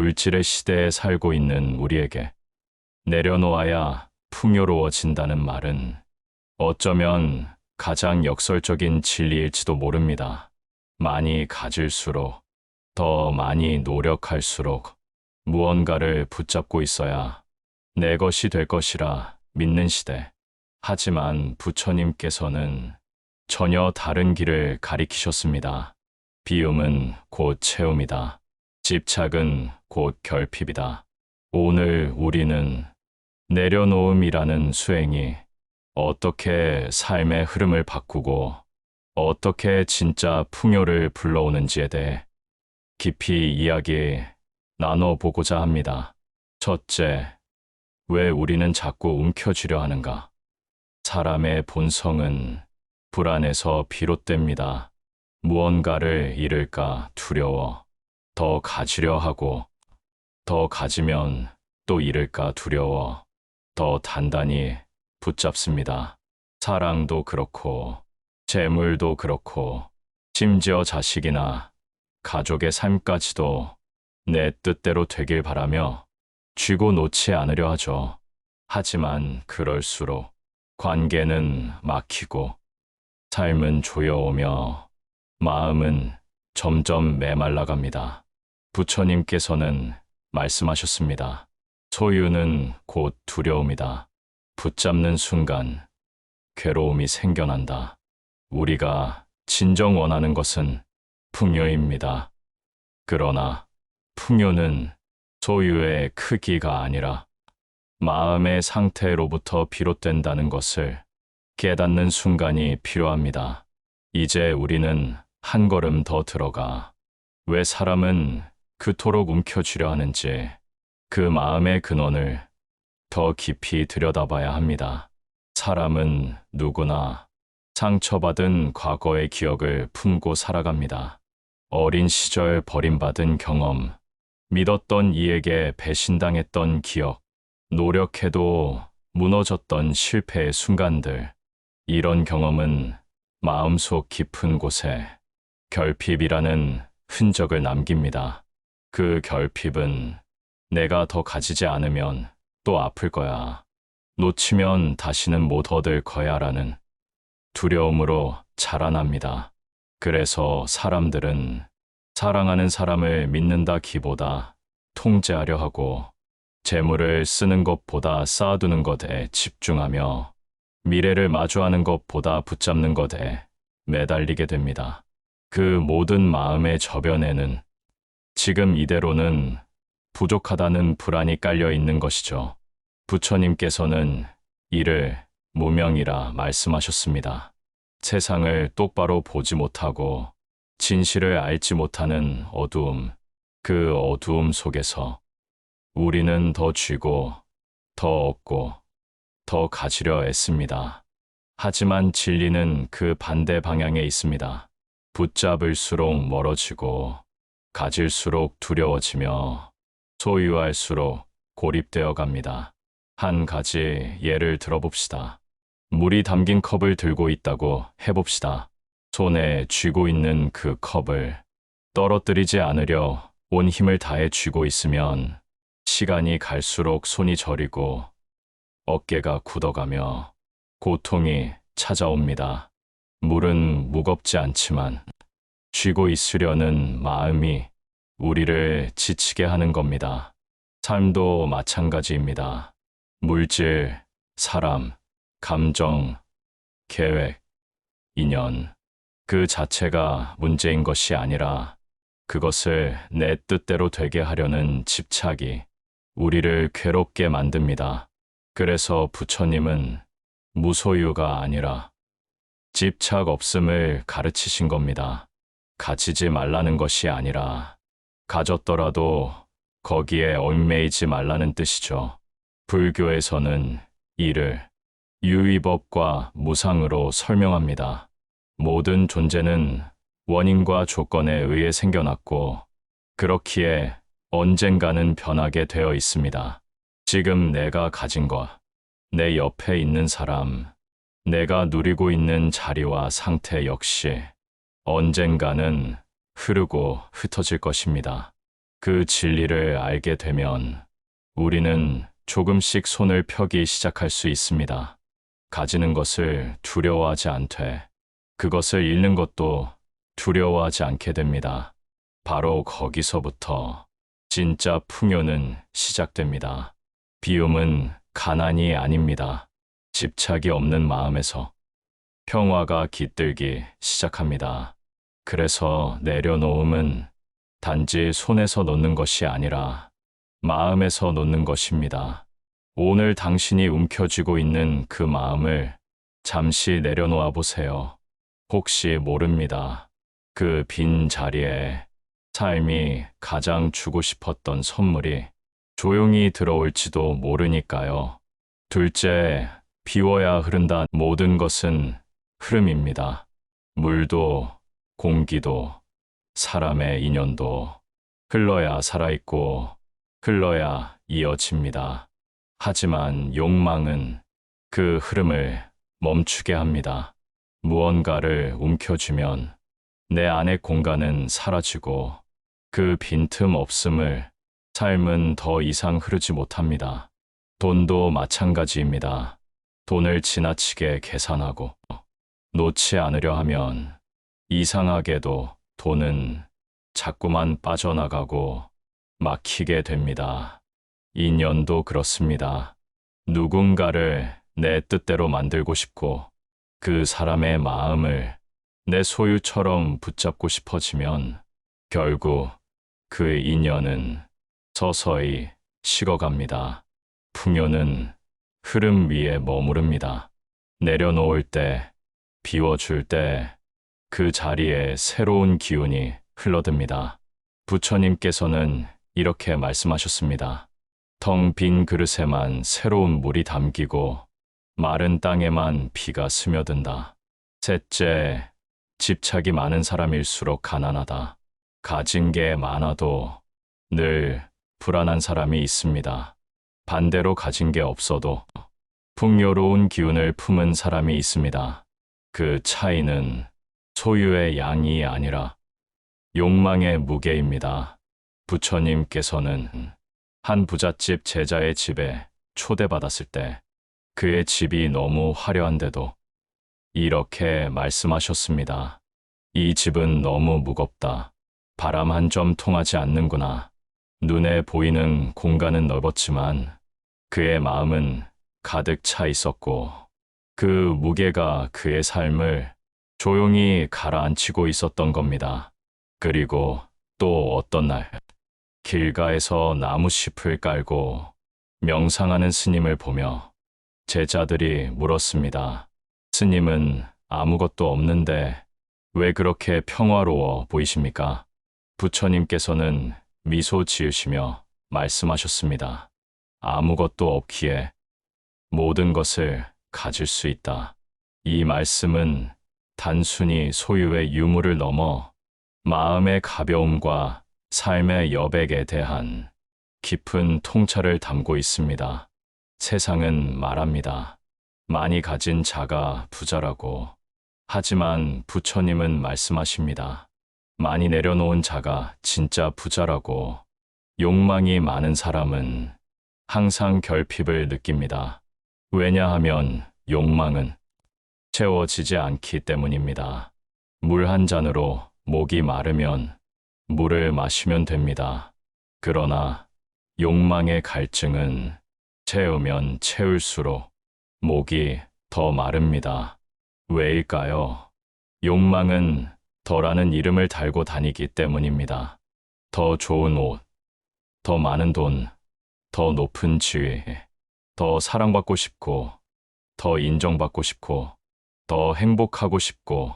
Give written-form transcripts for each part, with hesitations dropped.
물질의 시대에 살고 있는 우리에게 내려놓아야 풍요로워진다는 말은 어쩌면 가장 역설적인 진리일지도 모릅니다. 많이 가질수록, 더 많이 노력할수록 무언가를 붙잡고 있어야 내 것이 될 것이라 믿는 시대. 하지만 부처님께서는 전혀 다른 길을 가리키셨습니다. 비움은 곧 채움이다. 집착은 곧 결핍이다. 오늘 우리는 내려놓음이라는 수행이 어떻게 삶의 흐름을 바꾸고 어떻게 진짜 풍요를 불러오는지에 대해 깊이 이야기 나눠보고자 합니다. 첫째, 왜 우리는 자꾸 움켜쥐려 하는가? 사람의 본성은 불안에서 비롯됩니다. 무언가를 잃을까 두려워, 더 가지려 하고, 더 가지면 또 잃을까 두려워, 더 단단히 붙잡습니다. 사랑도 그렇고, 재물도 그렇고, 심지어 자식이나 가족의 삶까지도 내 뜻대로 되길 바라며 쥐고 놓지 않으려 하죠. 하지만 그럴수록 관계는 막히고, 삶은 조여오며, 마음은 점점 메말라갑니다. 부처님께서는 말씀하셨습니다. 소유는 곧 두려움이다. 붙잡는 순간 괴로움이 생겨난다. 우리가 진정 원하는 것은 풍요입니다. 그러나 풍요는 소유의 크기가 아니라 마음의 상태로부터 비롯된다는 것을 깨닫는 순간이 필요합니다. 이제 우리는 한 걸음 더 들어가 왜 사람은 그토록 움켜쥐려 하는지 그 마음의 근원을 더 깊이 들여다봐야 합니다. 사람은 누구나 상처받은 과거의 기억을 품고 살아갑니다. 어린 시절 버림받은 경험, 믿었던 이에게 배신당했던 기억, 노력해도 무너졌던 실패의 순간들, 이런 경험은 마음속 깊은 곳에 결핍이라는 흔적을 남깁니다. 그 결핍은 내가 더 가지지 않으면 또 아플 거야. 놓치면 다시는 못 얻을 거야 라는 두려움으로 자라납니다. 그래서 사람들은 사랑하는 사람을 믿는다기보다 통제하려 하고 재물을 쓰는 것보다 쌓아두는 것에 집중하며 미래를 마주하는 것보다 붙잡는 것에 매달리게 됩니다. 그 모든 마음의 저변에는 지금 이대로는 부족하다는 불안이 깔려 있는 것이죠. 부처님께서는 이를 무명이라 말씀하셨습니다. 세상을 똑바로 보지 못하고 진실을 알지 못하는 어두움, 그 어두움 속에서 우리는 더 쥐고, 더 얻고, 더 가지려 애씁니다. 하지만 진리는 그 반대 방향에 있습니다. 붙잡을수록 멀어지고, 가질수록 두려워지며, 소유할수록 고립되어 갑니다. 한 가지 예를 들어봅시다. 물이 담긴 컵을 들고 있다고 해봅시다. 손에 쥐고 있는 그 컵을 떨어뜨리지 않으려 온 힘을 다해 쥐고 있으면 시간이 갈수록 손이 저리고 어깨가 굳어가며 고통이 찾아옵니다. 물은 무겁지 않지만 쥐고 있으려는 마음이 우리를 지치게 하는 겁니다. 삶도 마찬가지입니다. 물질, 사람, 감정, 계획, 인연, 그 자체가 문제인 것이 아니라 그것을 내 뜻대로 되게 하려는 집착이 우리를 괴롭게 만듭니다. 그래서 부처님은 무소유가 아니라 집착 없음을 가르치신 겁니다. 가지지 말라는 것이 아니라 가졌더라도 거기에 얽매이지 말라는 뜻이죠. 불교에서는 이를 유의법과 무상으로 설명합니다. 모든 존재는 원인과 조건에 의해 생겨났고 그렇기에 언젠가는 변하게 되어 있습니다. 지금 내가 가진 것, 내 옆에 있는 사람, 내가 누리고 있는 자리와 상태 역시 언젠가는 흐르고 흩어질 것입니다. 그 진리를 알게 되면 우리는 조금씩 손을 펴기 시작할 수 있습니다. 가지는 것을 두려워하지 않되 그것을 잃는 것도 두려워하지 않게 됩니다. 바로 거기서부터 진짜 풍요는 시작됩니다. 비움은 가난이 아닙니다. 집착이 없는 마음에서 평화가 깃들기 시작합니다. 그래서 내려놓음은 단지 손에서 놓는 것이 아니라 마음에서 놓는 것입니다. 오늘 당신이 움켜쥐고 있는 그 마음을 잠시 내려놓아 보세요. 혹시 모릅니다. 그 빈 자리에 삶이 가장 주고 싶었던 선물이 조용히 들어올지도 모르니까요. 둘째, 비워야 흐른다. 모든 것은 흐름입니다. 물도, 공기도, 사람의 인연도 흘러야 살아있고 흘러야 이어집니다. 하지만 욕망은 그 흐름을 멈추게 합니다. 무언가를 움켜쥐면 내 안의 공간은 사라지고 그 빈틈 없음을 삶은 더 이상 흐르지 못합니다. 돈도 마찬가지입니다. 돈을 지나치게 계산하고 놓지 않으려 하면 이상하게도 돈은 자꾸만 빠져나가고 막히게 됩니다. 인연도 그렇습니다. 누군가를 내 뜻대로 만들고 싶고 그 사람의 마음을 내 소유처럼 붙잡고 싶어지면 결국 그 인연은 서서히 식어갑니다. 풍요는 흐름 위에 머무릅니다. 내려놓을 때, 비워줄 때 그 자리에 새로운 기운이 흘러듭니다. 부처님께서는 이렇게 말씀하셨습니다. 텅 빈 그릇에만 새로운 물이 담기고 마른 땅에만 비가 스며든다. 셋째, 집착이 많은 사람일수록 가난하다. 가진 게 많아도 늘 불안한 사람이 있습니다. 반대로 가진 게 없어도 풍요로운 기운을 품은 사람이 있습니다. 그 차이는 소유의 양이 아니라 욕망의 무게입니다. 부처님께서는 한 부잣집 제자의 집에 초대받았을 때 그의 집이 너무 화려한데도 이렇게 말씀하셨습니다. 이 집은 너무 무겁다. 바람 한 점 통하지 않는구나. 눈에 보이는 공간은 넓었지만 그의 마음은 가득 차 있었고 그 무게가 그의 삶을 조용히 가라앉히고 있었던 겁니다. 그리고 또 어떤 날 길가에서 나무숲을 깔고 명상하는 스님을 보며 제자들이 물었습니다. 스님은 아무것도 없는데 왜 그렇게 평화로워 보이십니까? 부처님께서는 미소 지으시며 말씀하셨습니다. 아무것도 없기에 모든 것을 가질 수 있다. 이 말씀은 단순히 소유의 유무를 넘어 마음의 가벼움과 삶의 여백에 대한 깊은 통찰을 담고 있습니다. 세상은 말합니다. 많이 가진 자가 부자라고. 하지만 부처님은 말씀하십니다. 많이 내려놓은 자가 진짜 부자라고. 욕망이 많은 사람은 항상 결핍을 느낍니다. 왜냐하면 욕망은 채워지지 않기 때문입니다. 물 한 잔으로 목이 마르면 물을 마시면 됩니다. 그러나 욕망의 갈증은 채우면 채울수록 목이 더 마릅니다. 왜일까요? 욕망은 더라는 이름을 달고 다니기 때문입니다. 더 좋은 옷, 더 많은 돈, 더 높은 지위, 더 사랑받고 싶고, 더 인정받고 싶고, 더 행복하고 싶고,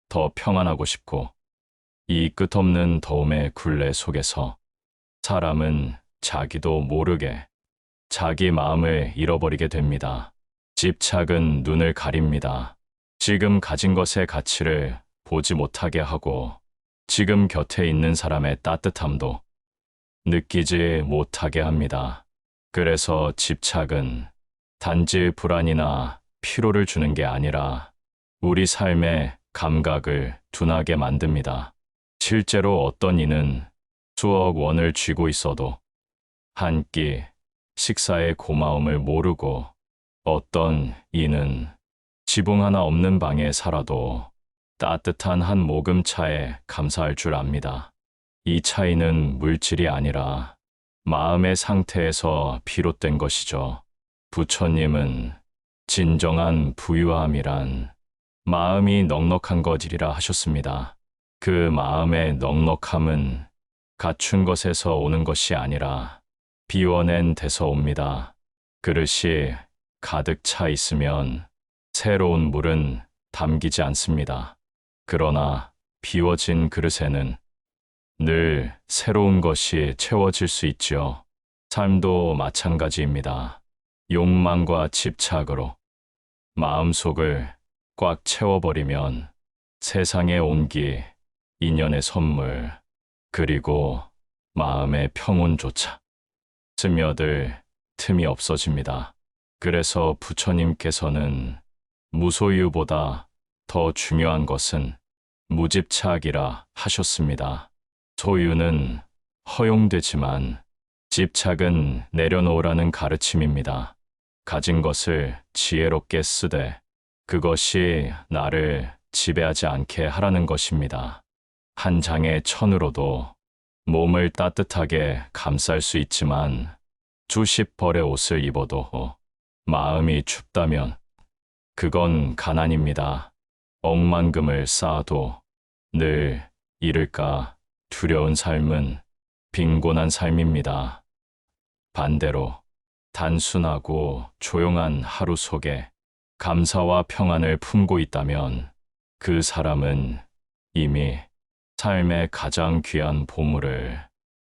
더 평안하고 싶고, 이 끝없는 더움의 굴레 속에서 사람은 자기도 모르게 자기 마음을 잃어버리게 됩니다. 집착은 눈을 가립니다. 지금 가진 것의 가치를 보지 못하게 하고 지금 곁에 있는 사람의 따뜻함도 느끼지 못하게 합니다. 그래서 집착은 단지 불안이나 피로를 주는 게 아니라 우리 삶의 감각을 둔하게 만듭니다. 실제로 어떤 이는 수억 원을 쥐고 있어도 한 끼 식사의 고마움을 모르고 어떤 이는 지붕 하나 없는 방에 살아도 따뜻한 한 모금 차에 감사할 줄 압니다. 이 차이는 물질이 아니라 마음의 상태에서 비롯된 것이죠. 부처님은 진정한 부유함이란 마음이 넉넉한 것이라 하셨습니다. 그 마음의 넉넉함은 갖춘 것에서 오는 것이 아니라 비워낸 데서 옵니다. 그릇이 가득 차 있으면 새로운 물은 담기지 않습니다. 그러나 비워진 그릇에는 늘 새로운 것이 채워질 수 있죠. 삶도 마찬가지입니다. 욕망과 집착으로 마음속을 꽉 채워버리면 세상의 온기, 인연의 선물, 그리고 마음의 평온조차 스며들 틈이 없어집니다. 그래서 부처님께서는 무소유보다 더 중요한 것은 무집착이라 하셨습니다. 소유는 허용되지만 집착은 내려놓으라는 가르침입니다. 가진 것을 지혜롭게 쓰되 그것이 나를 지배하지 않게 하라는 것입니다. 한 장의 천으로도 몸을 따뜻하게 감쌀 수 있지만 수십 벌의 옷을 입어도 마음이 춥다면 그건 가난입니다. 억만금을 쌓아도 늘 잃을까 두려운 삶은 빈곤한 삶입니다. 반대로 단순하고 조용한 하루 속에 감사와 평안을 품고 있다면 그 사람은 이미 삶의 가장 귀한 보물을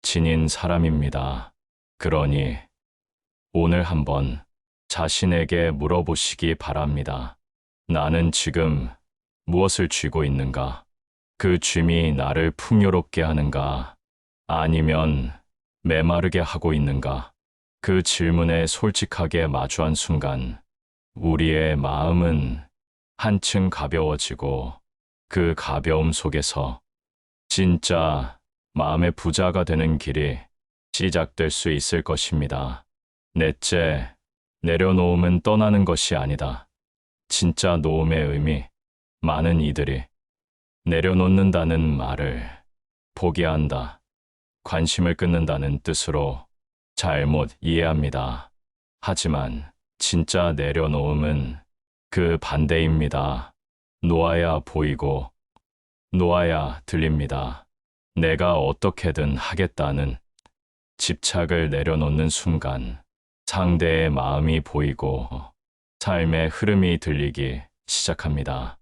지닌 사람입니다. 그러니 오늘 한번 자신에게 물어보시기 바랍니다. 나는 지금 무엇을 쥐고 있는가? 그 쉼이 나를 풍요롭게 하는가? 아니면 메마르게 하고 있는가? 그 질문에 솔직하게 마주한 순간 우리의 마음은 한층 가벼워지고 그 가벼움 속에서 진짜 마음의 부자가 되는 길이 시작될 수 있을 것입니다. 넷째, 내려놓음은 떠나는 것이 아니다. 진짜 놓음의 의미, 많은 이들이 내려놓는다는 말을 포기한다, 관심을 끊는다는 뜻으로 잘못 이해합니다. 하지만 진짜 내려놓음은 그 반대입니다. 놓아야 보이고 놓아야 들립니다. 내가 어떻게든 하겠다는 집착을 내려놓는 순간 상대의 마음이 보이고 삶의 흐름이 들리기 시작합니다.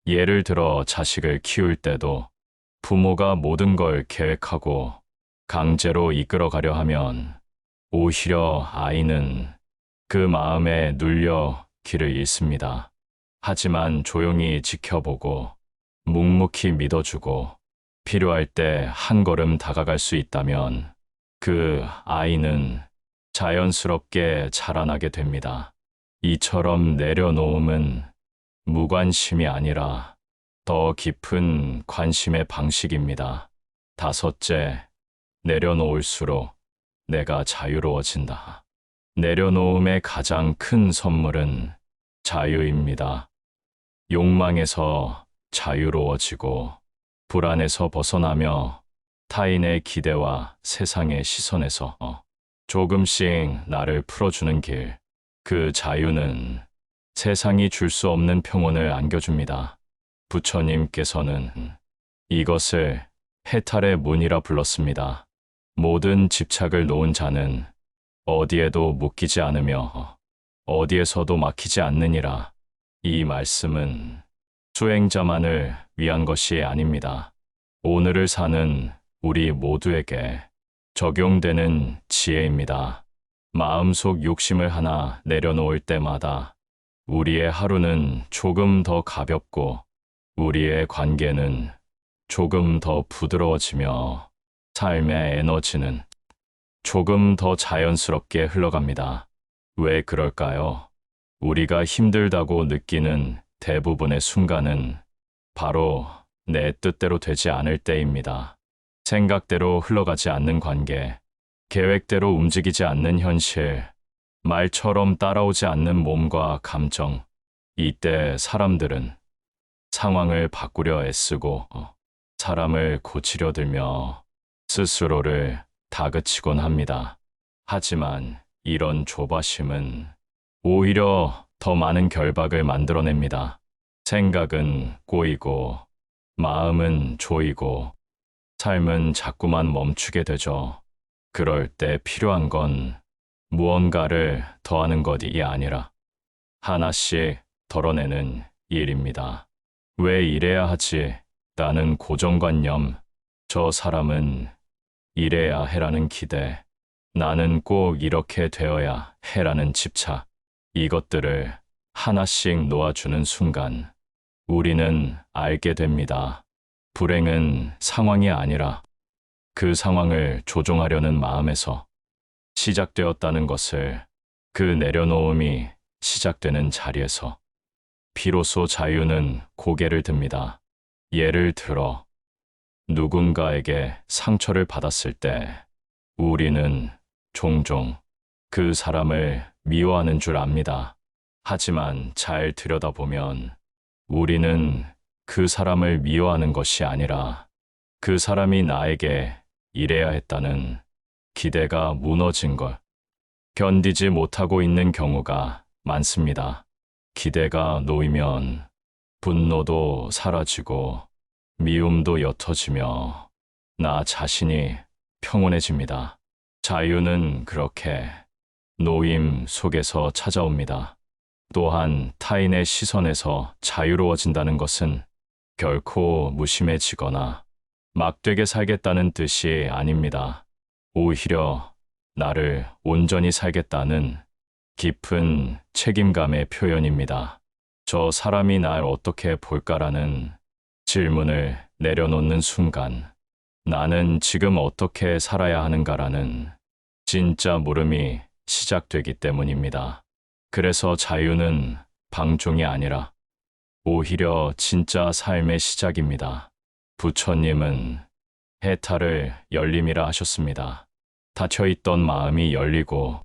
예를 들어 자식을 키울 때도 부모가 모든 걸 계획하고 강제로 이끌어가려 하면 오히려 아이는 그 마음에 눌려 길을 잃습니다. 하지만 조용히 지켜보고 묵묵히 믿어주고 필요할 때 한 걸음 다가갈 수 있다면 그 아이는 자연스럽게 자라나게 됩니다. 이처럼 내려놓음은 무관심이 아니라 더 깊은 관심의 방식입니다. 다섯째, 내려놓을수록 내가 자유로워진다. 내려놓음의 가장 큰 선물은 자유입니다. 욕망에서 자유로워지고 불안에서 벗어나며 타인의 기대와 세상의 시선에서 조금씩 나를 풀어주는 길, 그 자유는 세상이 줄 수 없는 평온을 안겨줍니다. 부처님께서는 이것을 해탈의 문이라 불렀습니다. 모든 집착을 놓은 자는 어디에도 묶이지 않으며 어디에서도 막히지 않느니라. 이 말씀은 수행자만을 위한 것이 아닙니다. 오늘을 사는 우리 모두에게 적용되는 지혜입니다. 마음속 욕심을 하나 내려놓을 때마다 우리의 하루는 조금 더 가볍고 우리의 관계는 조금 더 부드러워지며 삶의 에너지는 조금 더 자연스럽게 흘러갑니다. 왜 그럴까요? 우리가 힘들다고 느끼는 대부분의 순간은 바로 내 뜻대로 되지 않을 때입니다. 생각대로 흘러가지 않는 관계, 계획대로 움직이지 않는 현실, 말처럼 따라오지 않는 몸과 감정. 이때 사람들은 상황을 바꾸려 애쓰고 사람을 고치려 들며 스스로를 다그치곤 합니다. 하지만 이런 조바심은 오히려 더 많은 결박을 만들어냅니다. 생각은 꼬이고 마음은 조이고 삶은 자꾸만 멈추게 되죠. 그럴 때 필요한 건 무언가를 더하는 것이 아니라 하나씩 덜어내는 일입니다. 왜 이래야 하지? 라는 고정관념, 저 사람은 이래야 해라는 기대, 나는 꼭 이렇게 되어야 해라는 집착, 이것들을 하나씩 놓아주는 순간 우리는 알게 됩니다. 불행은 상황이 아니라 그 상황을 조종하려는 마음에서 시작되었다는 것을, 그 내려놓음이 시작되는 자리에서 비로소 자유는 고개를 듭니다. 예를 들어 누군가에게 상처를 받았을 때 우리는 종종 그 사람을 미워하는 줄 압니다. 하지만 잘 들여다보면 우리는 그 사람을 미워하는 것이 아니라 그 사람이 나에게 이래야 했다는 기대가 무너진 걸 견디지 못하고 있는 경우가 많습니다. 기대가 놓이면 분노도 사라지고 미움도 옅어지며 나 자신이 평온해집니다. 자유는 그렇게 놓임 속에서 찾아옵니다. 또한 타인의 시선에서 자유로워진다는 것은 결코 무심해지거나 막되게 살겠다는 뜻이 아닙니다. 오히려 나를 온전히 살겠다는 깊은 책임감의 표현입니다. 저 사람이 날 어떻게 볼까라는 질문을 내려놓는 순간 나는 지금 어떻게 살아야 하는가라는 진짜 물음이 시작되기 때문입니다. 그래서 자유는 방종이 아니라 오히려 진짜 삶의 시작입니다. 부처님은 해탈을 열림이라 하셨습니다. 닫혀있던 마음이 열리고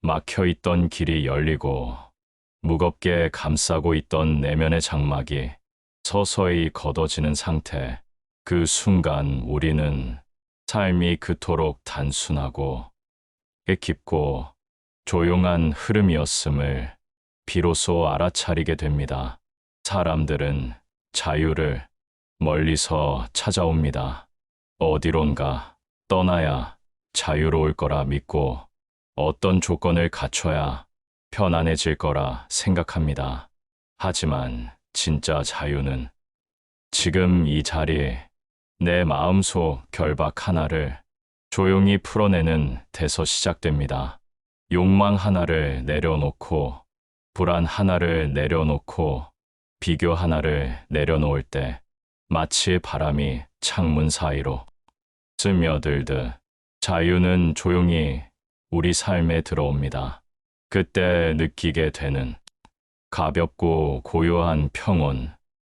막혀있던 길이 열리고 무겁게 감싸고 있던 내면의 장막이 서서히 걷어지는 상태. 그 순간 우리는 삶이 그토록 단순하고 깊고 조용한 흐름이었음을 비로소 알아차리게 됩니다. 사람들은 자유를 멀리서 찾아옵니다. 어디론가 떠나야 자유로울 거라 믿고 어떤 조건을 갖춰야 편안해질 거라 생각합니다. 하지만 진짜 자유는 지금 이 자리에 내 마음속 결박 하나를 조용히 풀어내는 데서 시작됩니다. 욕망 하나를 내려놓고, 불안 하나를 내려놓고, 비교 하나를 내려놓을 때 마치 바람이 창문 사이로 스며들듯 자유는 조용히 우리 삶에 들어옵니다. 그때 느끼게 되는 가볍고 고요한 평온,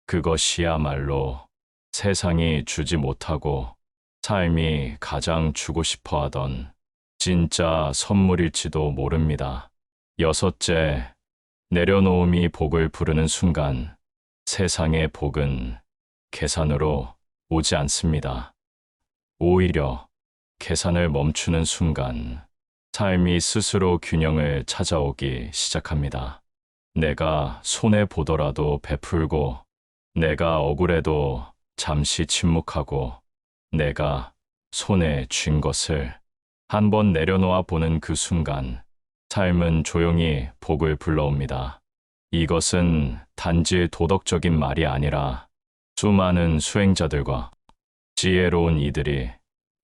그것이야말로 세상이 주지 못하고 삶이 가장 주고 싶어 하던 진짜 선물일지도 모릅니다. 여섯째, 내려놓음이 복을 부르는 순간 세상의 복은 계산으로 오지 않습니다. 오히려 계산을 멈추는 순간 삶이 스스로 균형을 찾아오기 시작합니다. 내가 손해보더라도 베풀고, 내가 억울해도 잠시 침묵하고, 내가 손에 쥔 것을 한번 내려놓아 보는 그 순간 삶은 조용히 복을 불러옵니다. 이것은 단지 도덕적인 말이 아니라 수많은 수행자들과 지혜로운 이들이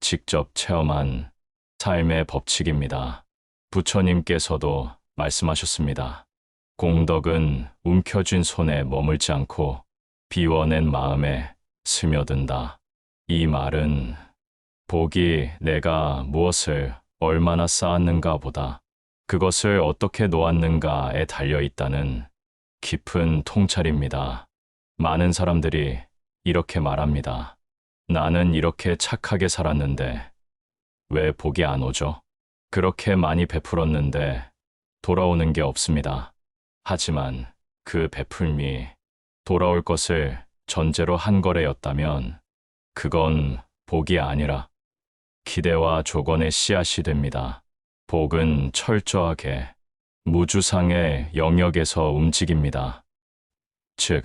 직접 체험한 삶의 법칙입니다. 부처님께서도 말씀하셨습니다. 공덕은 움켜쥔 손에 머물지 않고 비워낸 마음에 스며든다. 이 말은 복이 내가 무엇을 얼마나 쌓았는가 보다 그것을 어떻게 놓았는가에 달려 있다는 깊은 통찰입니다. 많은 사람들이 이렇게 말합니다. 나는 이렇게 착하게 살았는데 왜 복이 안 오죠? 그렇게 많이 베풀었는데 돌아오는 게 없습니다. 하지만 그 베풀미, 돌아올 것을 전제로 한 거래였다면 그건 복이 아니라 기대와 조건의 씨앗이 됩니다. 복은 철저하게 무주상의 영역에서 움직입니다. 즉,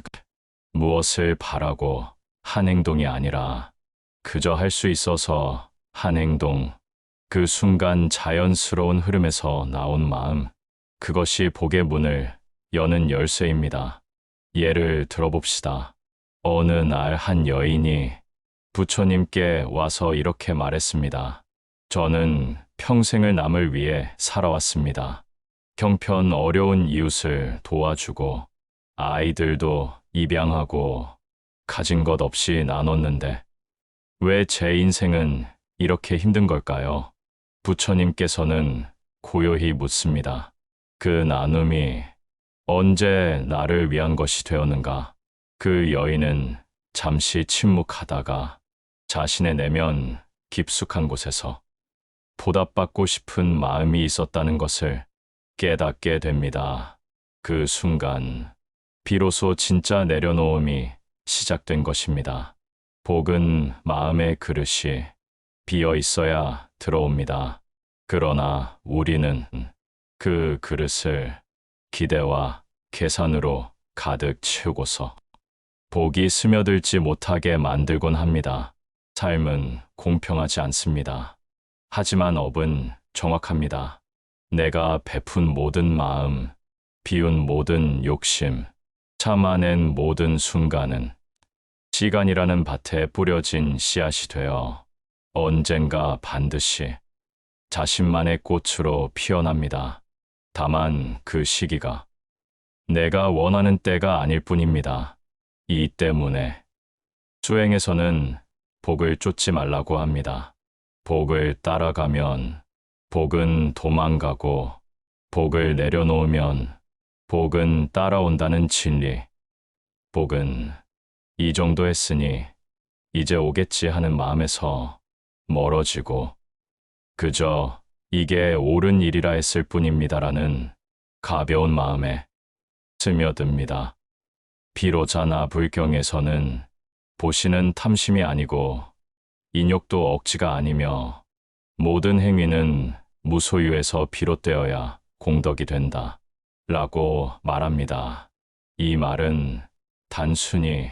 무엇을 바라고 한 행동이 아니라 그저 할 수 있어서 한 행동, 그 순간 자연스러운 흐름에서 나온 마음, 그것이 복의 문을 여는 열쇠입니다. 예를 들어봅시다. 어느 날 한 여인이 부처님께 와서 이렇게 말했습니다. 저는 평생을 남을 위해 살아왔습니다. 형편 어려운 이웃을 도와주고 아이들도 입양하고 가진 것 없이 나눴는데 왜 제 인생은 이렇게 힘든 걸까요? 부처님께서는 고요히 묻습니다. 그 나눔이 언제 나를 위한 것이 되었는가? 그 여인은 잠시 침묵하다가 자신의 내면 깊숙한 곳에서 보답받고 싶은 마음이 있었다는 것을 깨닫게 됩니다. 그 순간 비로소 진짜 내려놓음이 시작된 것입니다. 복은 마음의 그릇이 비어 있어야 들어옵니다. 그러나 우리는 그 그릇을 기대와 계산으로 가득 채우고서 복이 스며들지 못하게 만들곤 합니다. 삶은 공평하지 않습니다. 하지만 업은 정확합니다. 내가 베푼 모든 마음, 비운 모든 욕심, 참아낸 모든 순간은 시간이라는 밭에 뿌려진 씨앗이 되어 언젠가 반드시 자신만의 꽃으로 피어납니다. 다만 그 시기가 내가 원하는 때가 아닐 뿐입니다. 이 때문에 수행에서는 복을 쫓지 말라고 합니다. 복을 따라가면 복은 도망가고 복을 내려놓으면 복은 따라온다는 진리. 복은 이 정도 했으니 이제 오겠지 하는 마음에서 멀어지고 그저 이게 옳은 일이라 했을 뿐입니다라는 가벼운 마음에 스며듭니다. 비로자나 불경에서는 보시는 탐심이 아니고 인욕도 억지가 아니며 모든 행위는 무소유에서 비롯되어야 공덕이 된다 라고 말합니다. 이 말은 단순히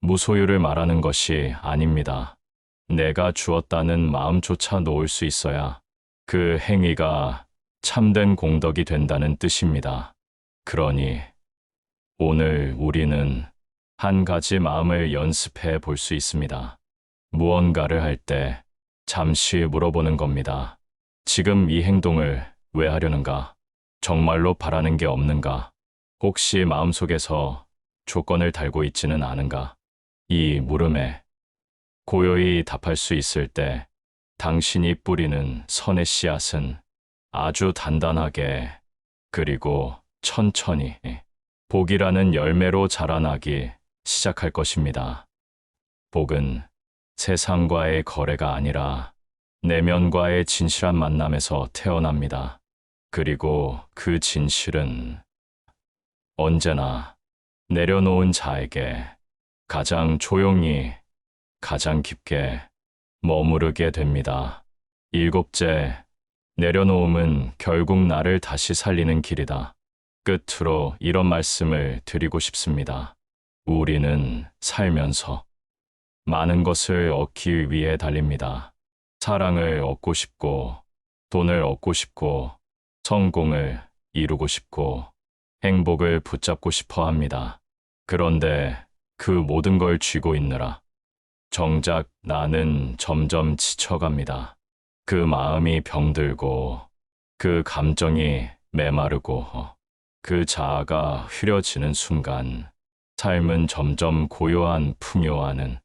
무소유를 말하는 것이 아닙니다. 내가 주었다는 마음조차 놓을 수 있어야 그 행위가 참된 공덕이 된다는 뜻입니다. 그러니 오늘 우리는 한 가지 마음을 연습해 볼 수 있습니다. 무언가를 할 때 잠시 물어보는 겁니다. 지금 이 행동을 왜 하려는가? 정말로 바라는 게 없는가? 혹시 마음속에서 조건을 달고 있지는 않은가? 이 물음에 고요히 답할 수 있을 때 당신이 뿌리는 선의 씨앗은 아주 단단하게 그리고 천천히 복이라는 열매로 자라나기 시작할 것입니다. 복은 세상과의 거래가 아니라 내면과의 진실한 만남에서 태어납니다. 그리고 그 진실은 언제나 내려놓은 자에게 가장 조용히, 가장 깊게 머무르게 됩니다. 일곱째, 내려놓음은 결국 나를 다시 살리는 길이다. 끝으로 이런 말씀을 드리고 싶습니다. 우리는 살면서 많은 것을 얻기 위해 달립니다. 사랑을 얻고 싶고, 돈을 얻고 싶고, 성공을 이루고 싶고, 행복을 붙잡고 싶어 합니다. 그런데 그 모든 걸 쥐고 있느라 정작 나는 점점 지쳐갑니다. 그 마음이 병들고, 그 감정이 메마르고, 그 자아가 흐려지는 순간 삶은 점점 고요한 풍요와는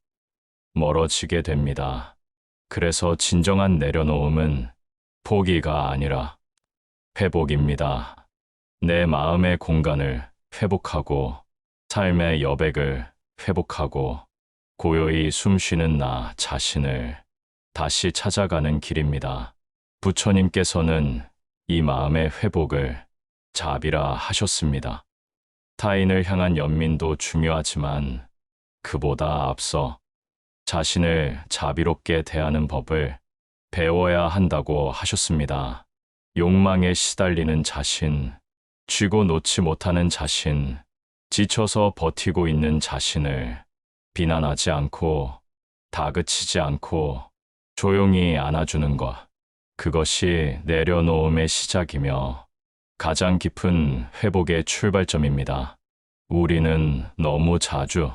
멀어지게 됩니다. 그래서 진정한 내려놓음은 포기가 아니라 회복입니다. 내 마음의 공간을 회복하고 삶의 여백을 회복하고 고요히 숨쉬는 나 자신을 다시 찾아가는 길입니다. 부처님께서는 이 마음의 회복을 자비라 하셨습니다. 타인을 향한 연민도 중요하지만 그보다 앞서 자신을 자비롭게 대하는 법을 배워야 한다고 하셨습니다. 욕망에 시달리는 자신, 쥐고 놓지 못하는 자신, 지쳐서 버티고 있는 자신을 비난하지 않고 다그치지 않고 조용히 안아주는 것. 그것이 내려놓음의 시작이며 가장 깊은 회복의 출발점입니다. 우리는 너무 자주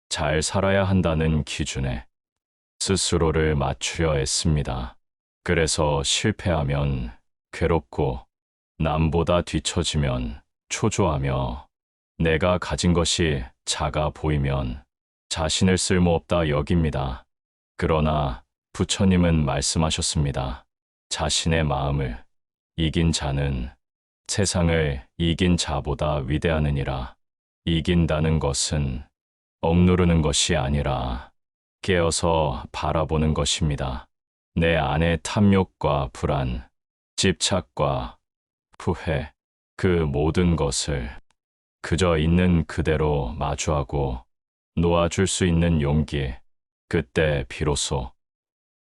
잘 살아야 한다는 기준에 스스로를 맞추려 애씁니다. 그래서 실패하면 괴롭고 남보다 뒤처지면 초조하며 내가 가진 것이 작아 보이면 자신을 쓸모없다 여깁니다. 그러나 부처님은 말씀하셨습니다. 자신의 마음을 이긴 자는 세상을 이긴 자보다 위대하느니라. 이긴다는 것은 억누르는 것이 아니라 깨어서 바라보는 것입니다. 내 안의 탐욕과 불안, 집착과 후회, 그 모든 것을 그저 있는 그대로 마주하고 놓아줄 수 있는 용기, 그때 비로소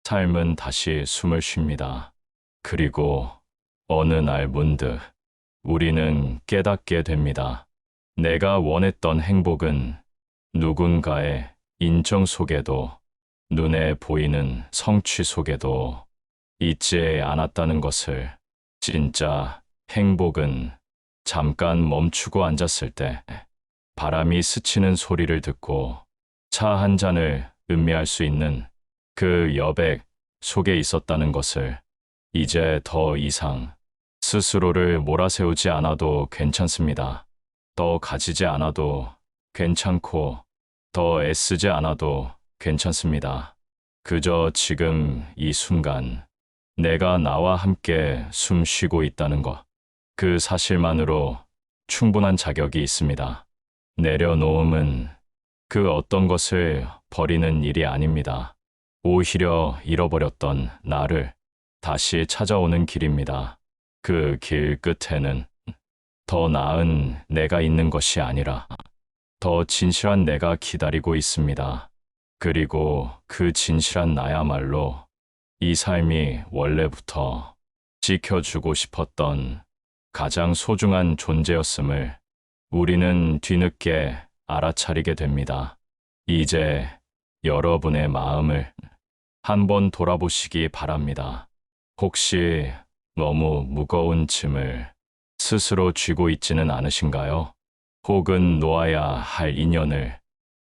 삶은 다시 숨을 쉽니다. 그리고 어느 날 문득 우리는 깨닫게 됩니다. 내가 원했던 행복은 누군가의 인정 속에도 눈에 보이는 성취 속에도 있지 않았다는 것을. 진짜 행복은 잠깐 멈추고 앉았을 때 바람이 스치는 소리를 듣고 차 한 잔을 음미할 수 있는 그 여백 속에 있었다는 것을. 이제 더 이상 스스로를 몰아세우지 않아도 괜찮습니다. 더 가지지 않아도 괜찮고 더 애쓰지 않아도 괜찮습니다. 그저 지금 이 순간 내가 나와 함께 숨 쉬고 있다는 것, 그 사실만으로 충분한 자격이 있습니다. 내려놓음은 그 어떤 것을 버리는 일이 아닙니다. 오히려 잃어버렸던 나를 다시 찾아오는 길입니다. 그 길 끝에는 더 나은 내가 있는 것이 아니라 더 진실한 내가 기다리고 있습니다. 그리고 그 진실한 나야말로 이 삶이 원래부터 지켜주고 싶었던 가장 소중한 존재였음을 우리는 뒤늦게 알아차리게 됩니다. 이제 여러분의 마음을 한번 돌아보시기 바랍니다. 혹시 너무 무거운 짐을 스스로 쥐고 있지는 않으신가요? 혹은 놓아야 할 인연을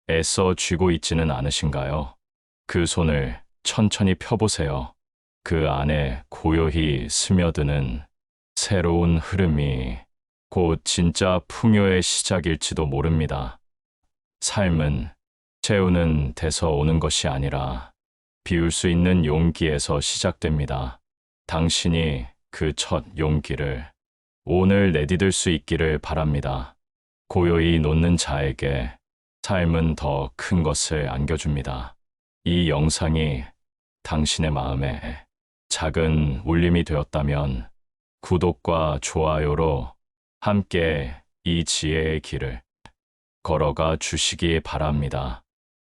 애써 쥐고 있지는 않으신가요? 그 손을 천천히 펴보세요. 그 안에 고요히 스며드는 새로운 흐름이 곧 진짜 풍요의 시작일지도 모릅니다. 삶은 채우는 데서 오는 것이 아니라 비울 수 있는 용기에서 시작됩니다. 당신이 그 첫 용기를 오늘 내디딜 수 있기를 바랍니다. 고요히 놓는 자에게 삶은 더 큰 것을 안겨줍니다. 이 영상이 당신의 마음에 작은 울림이 되었다면 구독과 좋아요로 함께 이 지혜의 길을 걸어가 주시기 바랍니다.